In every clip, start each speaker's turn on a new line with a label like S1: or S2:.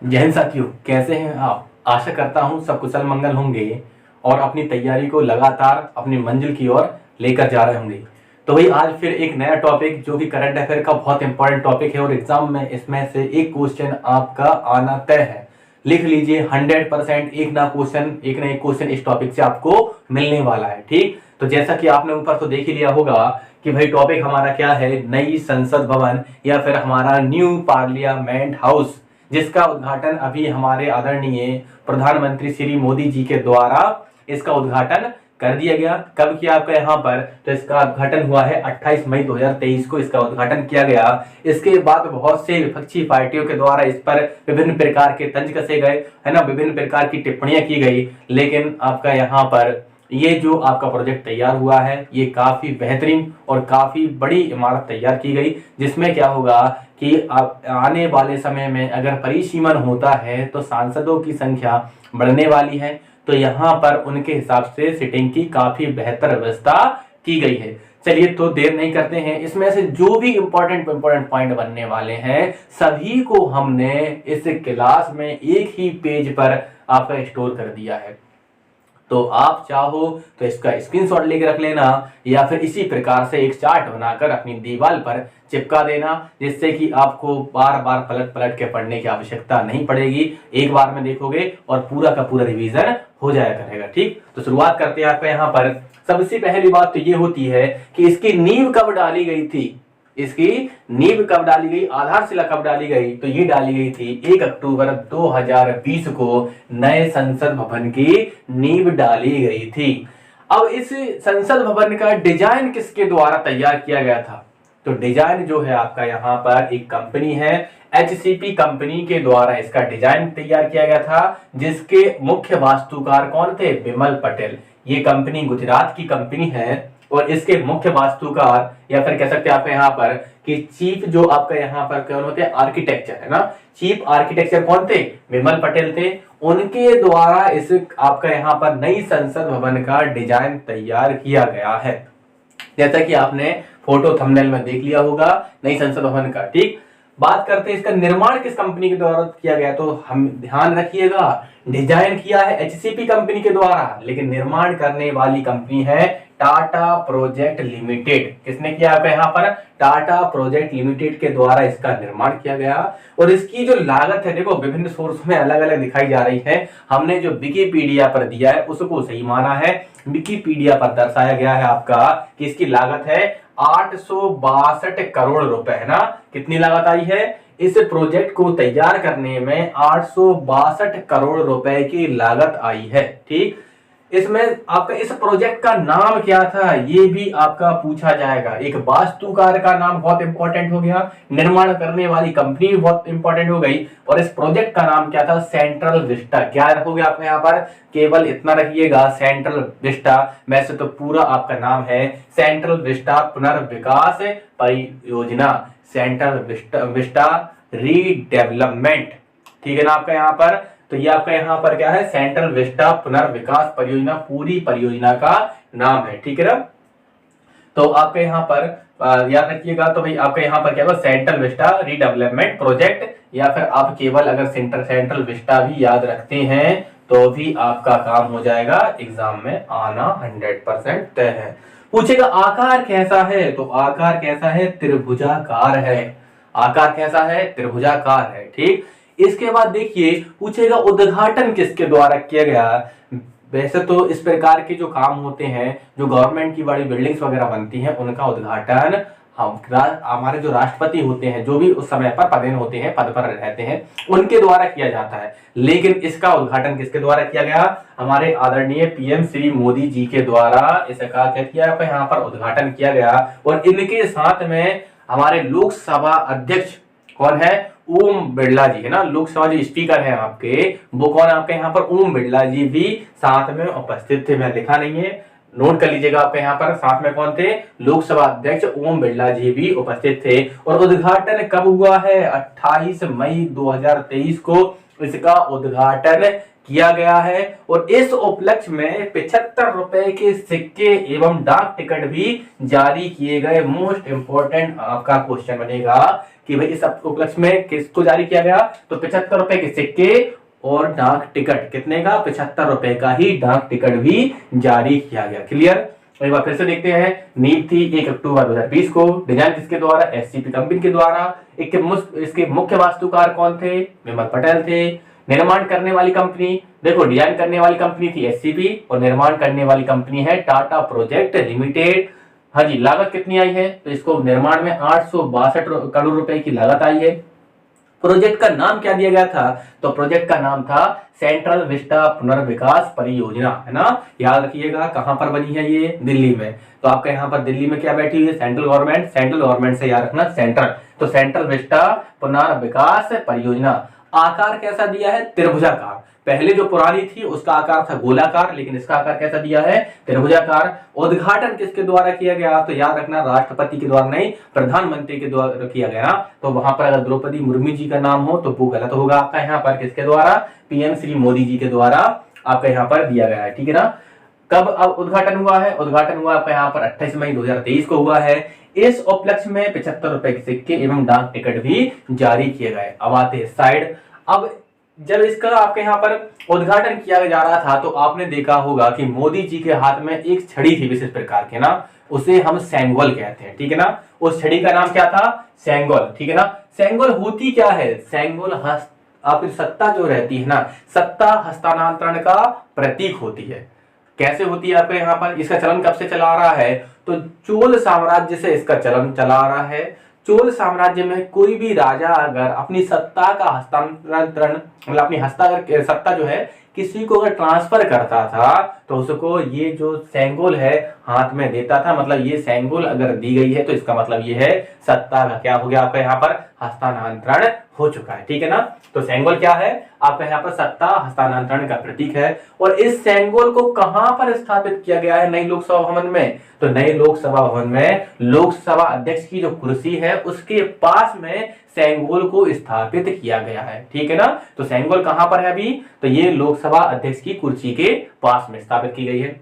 S1: जय हिंद साथियों, कैसे हैं आप। आशा करता हूं सब कुशल मंगल होंगे और अपनी तैयारी को लगातार अपनी मंजिल की ओर लेकर जा रहे होंगे। तो भाई आज फिर एक नया टॉपिक जो कि करंट अफेयर का बहुत इंपॉर्टेंट टॉपिक है और एग्जाम में इसमें से एक क्वेश्चन आपका आना तय है। लिख लीजिए 100% एक ना एक क्वेश्चन इस टॉपिक से आपको मिलने वाला है। ठीक, तो जैसा कि आपने ऊपर तो देख ही लिया होगा कि भाई टॉपिक हमारा क्या है, नई संसद भवन या फिर हमारा न्यू पार्लियामेंट हाउस, जिसका उद्घाटन अभी हमारे आदरणीय प्रधानमंत्री श्री मोदी जी के द्वारा इसका उद्घाटन कर दिया गया। कब किया आपका यहाँ पर, तो इसका उद्घाटन हुआ है 28 मई 2023 को इसका उद्घाटन किया गया। इसके बाद बहुत से विपक्षी पार्टियों के द्वारा इस पर विभिन्न प्रकार के तंज कसे गए, है ना, विभिन्न प्रकार की टिप्पणियां की गई। लेकिन आपका यहाँ पर ये जो आपका प्रोजेक्ट तैयार हुआ है ये काफी बेहतरीन और काफी बड़ी इमारत तैयार की गई, जिसमें क्या होगा कि आने वाले समय में अगर परिसीमन होता है तो सांसदों की संख्या बढ़ने वाली है। तो यहाँ पर उनके हिसाब से सीटिंग की काफी बेहतर व्यवस्था की गई है। चलिए तो देर नहीं करते हैं, इसमें से जो भी इंपॉर्टेंट पॉइंट बनने वाले हैं सभी को हमने इस क्लास में एक ही पेज पर आपका स्टोर कर दिया है। तो आप चाहो तो इसका स्क्रीनशॉट लेके रख लेना या फिर इसी प्रकार से एक चार्ट बनाकर अपनी दीवार पर चिपका देना, जिससे कि आपको बार बार पलट पलट के पढ़ने की आवश्यकता नहीं पड़ेगी। एक बार में देखोगे और पूरा का पूरा रिवीजन हो जाया करेगा। ठीक, तो शुरुआत करते हैं। आपका यहाँ पर सबसे पहली बात तो ये होती है कि इसकी नींव कब डाली गई थी। इसकी नींव कब डाली गई, आधारशिला कब डाली गई, तो ये डाली गई थी 1 अक्टूबर 2020 को नए संसद भवन की नींव डाली गई थी। अब इस संसद भवन का डिजाइन किसके द्वारा तैयार किया गया था, तो डिजाइन जो है आपका यहाँ पर एक कंपनी है HCP कंपनी के द्वारा इसका डिजाइन तैयार किया गया था, जिसके मुख्य वास्तुकार कौन थे, विमल पटेल। ये कंपनी गुजरात की कंपनी है और इसके मुख्य वास्तुकार या फिर कह सकते हैं आपके यहाँ पर कि चीफ जो आपका यहाँ पर कौन होते हैं, आर्किटेक्चर, है ना, चीफ आर्किटेक्चर कौन थे, विमल पटेल थे। उनके द्वारा इस आपका यहाँ पर नई संसद भवन का डिजाइन तैयार किया गया है, जैसा कि आपने फोटो थंबनेल में देख लिया होगा नई संसद भवन का। ठीक, बात करते हैं इसका निर्माण किस कंपनी के द्वारा किया गया, तो हम ध्यान रखिएगा डिजाइन किया है HCP कंपनी के द्वारा, लेकिन निर्माण करने वाली कंपनी है टाटा प्रोजेक्ट लिमिटेड। किसने किया है यहाँ पर, टाटा प्रोजेक्ट लिमिटेड के द्वारा इसका निर्माण किया गया। और इसकी जो लागत है, देखो विभिन्न सोर्स में अलग अलग दिखाई जा रही है, हमने जो विकिपीडिया पर दिया है उसको सही माना है। विकिपीडिया पर दर्शाया गया है आपका कि इसकी लागत है 862 करोड़ रुपए, है ना। कितनी लागत आई है, इस प्रोजेक्ट को तैयार करने में 862 करोड़ रुपए की लागत आई है। ठीक, इसमें आपका इस प्रोजेक्ट का नाम क्या था ये भी आपका पूछा जाएगा। एक वास्तुकार का नाम बहुत इंपॉर्टेंट हो गया, निर्माण करने वाली कंपनी भी बहुत इंपॉर्टेंट हो गई, और इस प्रोजेक्ट का नाम क्या था, सेंट्रल विस्टा। क्या रखोगे आप यहाँ पर, केवल इतना रखिएगा सेंट्रल विस्टा। वैसे तो पूरा आपका नाम है सेंट्रल विस्टा पुनर्विकास परियोजना, सेंट्रल विस्टा रीडेवलपमेंट। ठीक है ना आपका यहाँ पर, तो ये आपका यहाँ पर क्या है, सेंट्रल विस्टा पुनर्विकास परियोजना, पूरी परियोजना का नाम है। ठीक है ना, तो आपके यहाँ पर याद रखिएगा। तो भाई आपके यहाँ पर क्या होगा, सेंट्रल विस्टा रीडेवलपमेंट प्रोजेक्ट, या फिर आप केवल अगर सेंट्रल विस्टा भी याद रखते हैं तो भी आपका काम हो जाएगा, एग्जाम में आना 100% तय है। पूछेगा आकार कैसा है, तो आकार कैसा है, त्रिभुजाकार है। आकार कैसा है, त्रिभुजाकार है। ठीक, इसके बाद देखिए पूछेगा उद्घाटन किसके द्वारा किया गया। वैसे तो इस प्रकार के जो काम होते हैं, जो गवर्नमेंट की बड़ी बिल्डिंग्स वगैरह बनती हैं, उनका उद्घाटन हमारे जो राष्ट्रपति होते हैं, जो भी उस समय पर पदेन होते हैं, पद पर रहते हैं, उनके द्वारा किया जाता है। लेकिन इसका उद्घाटन किसके द्वारा किया गया, हमारे आदरणीय PM श्री मोदी जी के द्वारा इसका क्या किया, यहाँ पर उद्घाटन किया गया। और इनके साथ में हमारे लोकसभा अध्यक्ष कौन है, ओम बिरला जी, है ना। लोकसभा जो स्पीकर है आपके, वो कौन है आपके यहाँ पर, ओम बिरला जी भी साथ में उपस्थित थे। मैं लिखा नहीं है, नोट कर लीजिएगा। आपके यहाँ पर साथ में कौन थे, लोकसभा अध्यक्ष ओम बिरला जी भी उपस्थित थे। और उद्घाटन कब हुआ है, 28 मई 2023 को इसका उद्घाटन किया गया है। और इस उपलक्ष्य में 75 रुपए के सिक्के एवं डाक टिकट भी जारी किए गए। मोस्ट इंपोर्टेंट आपका क्वेश्चन बनेगा कि भाई इस उपलक्ष्य में किसको जारी किया गया, तो 75 रुपए के सिक्के और डाक टिकट, कितने का, 75 रुपए का ही डाक टिकट भी जारी किया गया। क्लियर। एक बार फिर से देखते हैं। नींव थी 1 अक्टूबर 2020 को। डिजाइन किसके द्वारा, एससीपी कंपनी के द्वारा। इसके मुख्य वास्तुकार कौन थे, विमल पटेल थे। निर्माण करने वाली कंपनी, देखो डिजाइन करने वाली कंपनी थी एससीपी और निर्माण करने वाली कंपनी है टाटा प्रोजेक्ट लिमिटेड। हाँ जी, लागत कितनी आई है, तो इसको निर्माण में 862 करोड़ रुपए की लागत आई है। प्रोजेक्ट का नाम क्या दिया गया था, तो प्रोजेक्ट का नाम था सेंट्रल विस्टा पुनर्विकास परियोजना, है ना। याद रखिएगा कहां पर बनी है ये, दिल्ली में। तो आपका यहाँ पर दिल्ली में क्या बैठी हुई है, सेंट्रल गवर्नमेंट। सेंट्रल गवर्नमेंट से याद रखना सेंट्रल, तो सेंट्रल विस्टा पुनर्विकास परियोजना। आकार कैसा दिया है, त्रिभुजाकार। पहले जो पुरानी थी उसका आकार था गोलाकार, लेकिन इसका आकार कैसा दिया है, त्रिभुजाकार। उद्घाटन किसके द्वारा किया गया, तो याद रखना राष्ट्रपति के द्वारा नहीं, प्रधानमंत्री के द्वारा किया गया। तो वहां पर अगर द्रौपदी मुर्मू जी का नाम हो तो वो गलत होगा आपका। यहाँ पर किसके द्वारा, पीएम श्री मोदी जी के द्वारा आपका यहाँ पर दिया गया है, ठीक है ना। कब अब उद्घाटन हुआ है, उद्घाटन हुआ आपका यहाँ पर 28 मई 2023 को हुआ है। इस उपलक्ष्य में 75 रुपए के सिक्के एवं डाक टिकट भी जारी किए गए। अब आते हैं साइड। अब जब इसका आपके यहाँ पर उद्घाटन किया जा रहा था तो आपने देखा होगा कि मोदी जी के हाथ में एक छड़ी थी विशेष प्रकार के ना, उसे हम सेंगोल कहते हैं, ठीक है ना। उस छड़ी का नाम क्या था, सेंगोल, ठीक है ना। सेंगोल होती क्या है, सेंगोल आपकी सत्ता जो रहती है ना, सत्ता हस्तांतरण का प्रतीक होती है। कैसे होती है आपके यहाँ पर, इसका चलन कब से चला आ रहा है, तो चोल साम्राज्य से इसका चलन चला आ रहा है। चोल साम्राज्य में कोई भी राजा अगर अपनी सत्ता का हस्तांतरण, मतलब अपनी हस्तांतरण सत्ता जो है किसी को अगर ट्रांसफर करता था तो उसको ये जो सेंगोल है हाथ में देता था। मतलब ये सेंगोल अगर दी गई है तो इसका मतलब ये है सत्ता का क्या हो गया आपका यहाँ पर हस्तांतरण हो चुका है, ठीक है ना। तो सेंगोल क्या है आपका यहाँ पर सत्ता हस्तांतरण का प्रतीक है। और इस सेंगोल को कहां पर स्थापित किया गया है, नई लोकसभा भवन में। तो नई लोकसभा भवन में लोकसभा अध्यक्ष की जो कुर्सी है उसके पास में सेंगोल को स्थापित किया गया है, ठीक है ना। तो सेंगोल कहां पर है अभी, तो ये लोकसभा अध्यक्ष की कुर्सी के पास में स्थापित की गई है।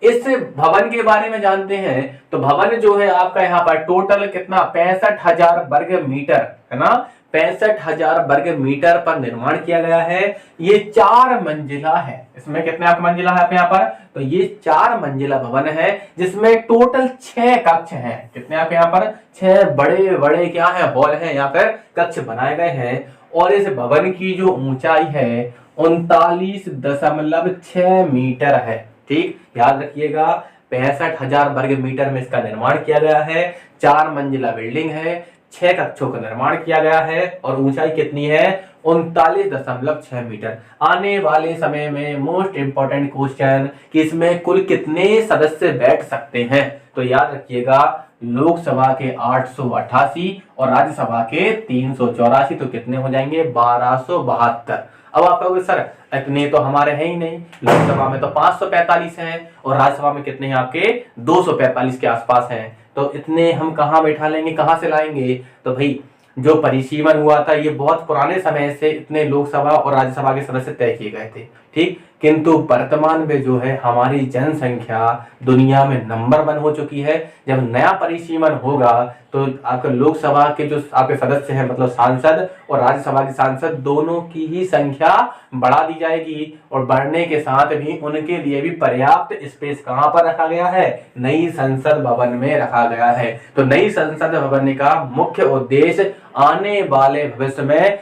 S1: इस भवन के बारे में जानते हैं तो भवन जो है आपका यहाँ पर टोटल कितना 65,000 वर्ग मीटर, है ना। 65,000 वर्ग मीटर पर निर्माण किया गया है। ये 4 मंजिला है। इसमें कितने आपका मंजिला है यहाँ पर, तो ये 4 मंजिला भवन है जिसमें टोटल 6 कक्ष हैं। कितने आपके यहाँ पर 6 बड़े बड़े क्या है, हॉल है, यहाँ पर कक्ष बनाए गए हैं। और इस भवन की जो ऊंचाई है 39.6 मीटर है, ठीक, याद रखिएगा। 65,000 वर्ग मीटर में इसका निर्माण किया गया है। 4 मंजिला बिल्डिंग है, 6 कक्षों का निर्माण किया गया है और ऊंचाई कितनी है 39.6 मीटर। आने वाले समय में मोस्ट इंपोर्टेंट क्वेश्चन कि इसमें कुल कितने सदस्य बैठ सकते हैं, तो याद रखिएगा लोकसभा के 888 और राज्यसभा के 384, तो कितने हो जाएंगे 1272। अब आप कहोगे सर इतने तो हमारे हैं ही नहीं, लोकसभा में तो 545 हैं और राज्यसभा में कितने हैं आपके 245 के आसपास हैं। तो इतने हम कहाँ बैठा लेंगे, कहाँ से लाएंगे, तो भाई जो परिसीमन हुआ था ये बहुत पुराने समय से इतने लोकसभा और राज्यसभा के सदस्य तय किए गए थे, ठीक। किंतु वर्तमान में जो है हमारी जनसंख्या दुनिया में नंबर 1 हो चुकी है। जब नया परिसीमन होगा तो आपके लोकसभा के जो आपके सदस्य हैं मतलब सांसद और राज्यसभा के सांसद दोनों की ही संख्या बढ़ा दी जाएगी और बढ़ने के साथ भी उनके लिए भी पर्याप्त स्पेस कहां पर रखा गया है, नई संसद भवन में रखा गया है। तो नई संसद भवन का मुख्य उद्देश्य आने वाले भविष्य में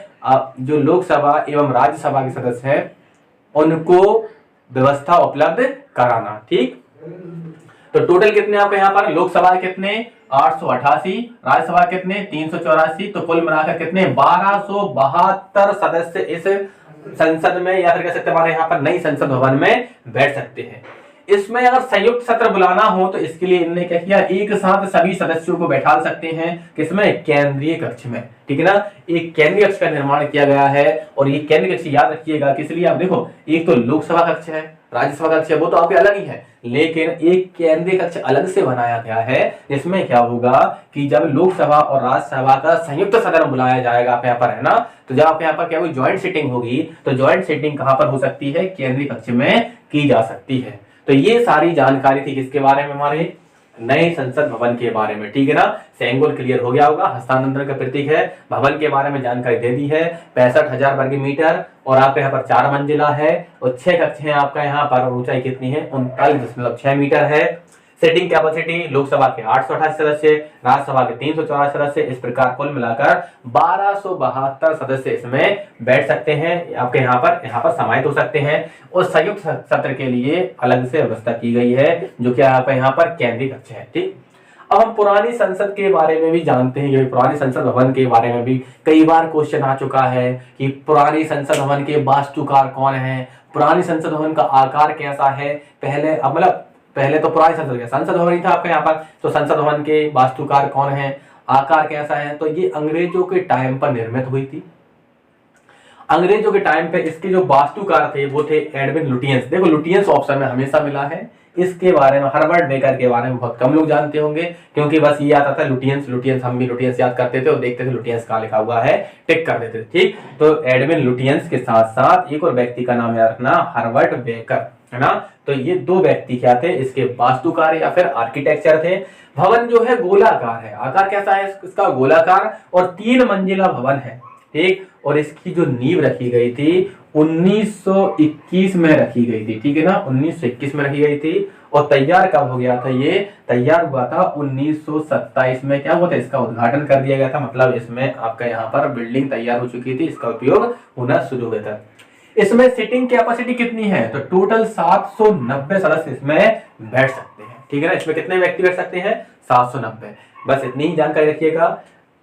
S1: जो लोकसभा एवं राज्यसभा के सदस्य हैं उनको व्यवस्था उपलब्ध कराना, ठीक। तो टोटल कितने आपके यहाँ पर लोकसभा कितने 888, राज्यसभा कितने 384, तो कुल मिलाकर कितने 1272 सदस्य इस संसद में या फिर कह सकते हमारे यहाँ पर नई संसद भवन में बैठ सकते हैं। इसमें अगर संयुक्त सत्र बुलाना हो तो इसके लिए इन्होंने क्या किया, एक साथ सभी सदस्यों को बैठा सकते हैं किसमें, केंद्रीय कक्ष में, ठीक है ना। एक केंद्रीय कक्ष का निर्माण किया गया है और ये केंद्रीय कक्ष याद रखिएगा किस लिए, आप देखो एक तो लोकसभा कक्ष है, राज्यसभा कक्ष है वो तो आपके अलग ही है, लेकिन एक केंद्रीय कक्ष अलग से बनाया गया है, जिसमें क्या होगा कि जब लोकसभा और राज्यसभा का संयुक्त सदन बुलाया जाएगा आप यहाँ पर, है ना, तो जब आप यहाँ पर क्या होगी ज्वाइंट सीटिंग होगी, तो ज्वाइंट सीटिंग कहाँ पर हो सकती है, केंद्रीय कक्ष में की जा सकती है। तो ये सारी जानकारी थी किसके बारे में, हमारे नए संसद भवन के बारे में, ठीक है ना। सेंगोल क्लियर हो गया होगा, हस्तांतरण का प्रतीक है। भवन के बारे में जानकारी दे दी है, 65,000 वर्ग मीटर और आपका यहाँ पर 4 मंजिला है और 6 कक्ष हैं आपका यहाँ पर, ऊंचाई कितनी है 39.6 मीटर है। सीटिंग कैपेसिटी लोकसभा के 828 सदस्य, राज्यसभा के 384 सदस्य, इस प्रकार कुल मिलाकर 1272 सदस्य इसमें बैठ सकते हैं, आपके यहाँ पर समाहित हो सकते हैं। और संयुक्त सत्र के लिए अलग से व्यवस्था की गई है, जो कि आपका यहाँ पर केंद्रीय कक्ष है, ठीक। अब हम पुरानी संसद के बारे में भी जानते हैं, पुरानी संसद भवन के बारे में भी कई बार क्वेश्चन आ चुका है कि पुरानी संसद भवन के वास्तुकार कौन है, पुरानी संसद भवन का आकार कैसा है। पहले तो पुरानी संसद भवन ही था आपका यहाँ पर, तो संसद भवन के वास्तुकार कौन है, आकार कैसा है, तो ये अंग्रेजों के टाइम पर निर्मित हुई थी। अंग्रेजों के टाइम पे इसके जो वास्तुकार थे वो थे एडविन लुटियंस। देखो लुटियंस ऑप्शन में हमेशा मिला है, इसके बारे में हर्बर्ट बेकर के बारे में बहुत कम लोग जानते होंगे, क्योंकि बस ये आता था लुटियंस, हम भी लुटियंस याद करते थे और देखते थे लुटियंस कहाँ लिखा हुआ है, टिक कर देते थे, ठीक। तो एडविन लुटियंस के साथ साथ एक और व्यक्ति का नाम याद रखना, हर्बर्ट बेकर, है ना। तो ये 2 व्यक्ति क्या थे, इसके वास्तुकार या फिर आर्किटेक्चर थे। भवन जो है गोलाकार है, आकार कैसा है इसका, गोलाकार, और 3 मंजिला भवन है, ठीक। और इसकी जो नींव रखी गई थी 1921 में रखी गई थी, ठीक है ना, 1921 में रखी गई थी। और तैयार कब हो गया था, ये तैयार हुआ था 1927 में, क्या हुआ था, इसका उद्घाटन कर दिया गया था, मतलब इसमें आपका यहाँ पर बिल्डिंग तैयार हो चुकी थी, इसका उपयोग होना शुरू हुआ था। इसमें सीटिंग कैपेसिटी कितनी है, तो टोटल 790 सदस्य इसमें बैठ सकते हैं, ठीक है ना। इसमें कितने व्यक्ति बैठ सकते हैं, 790। बस इतनी ही जानकारी रखिएगा।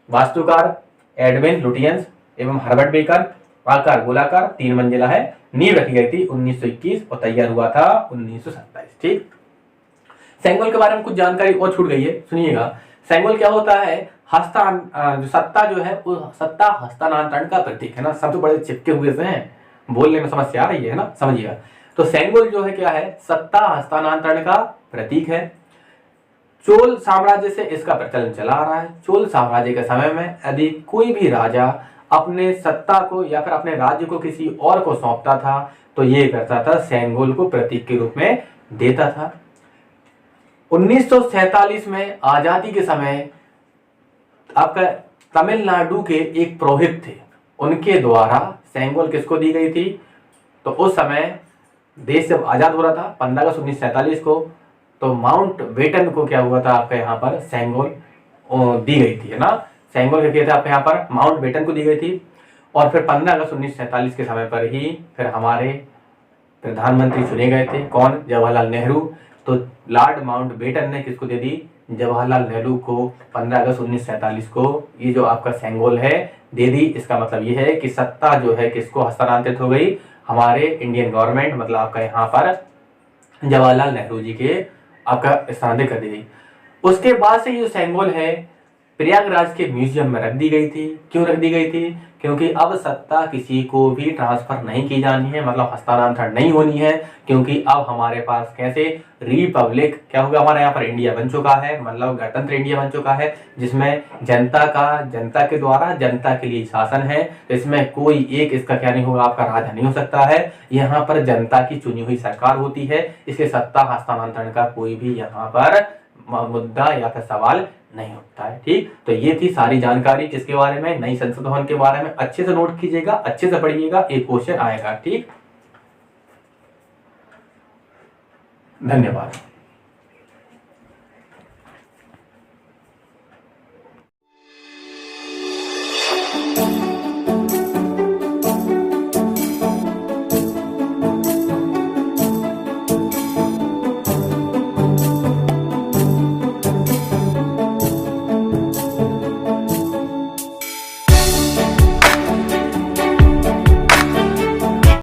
S1: वास्तुकार एडविन लुटियंस एवं हर्बर्ट बेकर, आकार गोलाकार, 3 मंजिला है, नींव रखी गई थी 1921 और तैयार हुआ था 1927, ठीक। सेंगोल के बारे में कुछ जानकारी और छूट गई है, सुनिएगा। सेंगोल क्या होता है, सत्ता जो है वो सत्ता हस्तांतरण का प्रतीक है ना, शब्द बड़े चिपके हुए से हैं, बोलने में समस्या आ रही है ना, समझिएगा। तो सेंगोल जो है क्या है, सत्ता हस्तांतरण का प्रतीक है। चोल साम्राज्य से इसका प्रचलन चला आ रहा है। चोल साम्राज्य के समय में यदि कोई भी राजा अपने सत्ता को या फिर अपने राज्य को किसी और को सौंपता था तो ये करता था, सेंगोल को प्रतीक के रूप में देता था। 1947 में आजादी के समय आपका तमिलनाडु के एक पुरोहित थे, उनके द्वारा सेंगोल किसको दी गई थी, तो उस समय देश जब आजाद हो रहा था 15 अगस्त 1947 को, तो माउंट बेटन को क्या हुआ था आपका यहाँ पर सेंगोल दी गई थी, है ना। सेंगोल क्या किया था आपके यहाँ पर, माउंट बेटन को दी गई थी। और फिर 15 अगस्त 1947 के समय पर ही फिर हमारे प्रधानमंत्री चुने गए थे, कौन, जवाहरलाल नेहरू। तो लॉर्ड माउंट बेटन ने किसको दे दी, जवाहरलाल नेहरू को 15 अगस्त 1947 को ये जो आपका सेंगोल है दे दी। इसका मतलब ये है कि सत्ता जो है किसको हस्तांतरित हो गई, हमारे इंडियन गवर्नमेंट, मतलब आपका यहाँ पर जवाहरलाल नेहरू जी के आपका स्थानांतरित कर दी गई। उसके बाद से ये सेंगोल है प्रयागराज के म्यूजियम में रख दी गई थी। क्यों रख दी गई थी, क्योंकि अब सत्ता किसी को भी ट्रांसफर नहीं की जानी है, मतलब हस्तांतरण नहीं होनी है, क्योंकि अब हमारे पास कैसे रिपब्लिक क्या होगा, हमारे यहाँ पर इंडिया बन चुका है, मतलब गणतंत्र इंडिया बन चुका है, जिसमें जनता के द्वारा जनता के लिए शासन है। तो इसमें कोई एक इसका क्या नहीं होगा, आपका राजा नहीं हो सकता है, यहाँ पर जनता की चुनी हुई सरकार होती है, इसलिए सत्ता हस्तांतरण का कोई भी यहाँ पर मुद्दा या फिर सवाल नहीं होता है, ठीक। तो ये थी सारी जानकारी किसके बारे में, नई संसद भवन के बारे में। अच्छे से नोट कीजिएगा, अच्छे से पढ़िएगा, एक क्वेश्चन आएगा, ठीक। धन्यवाद।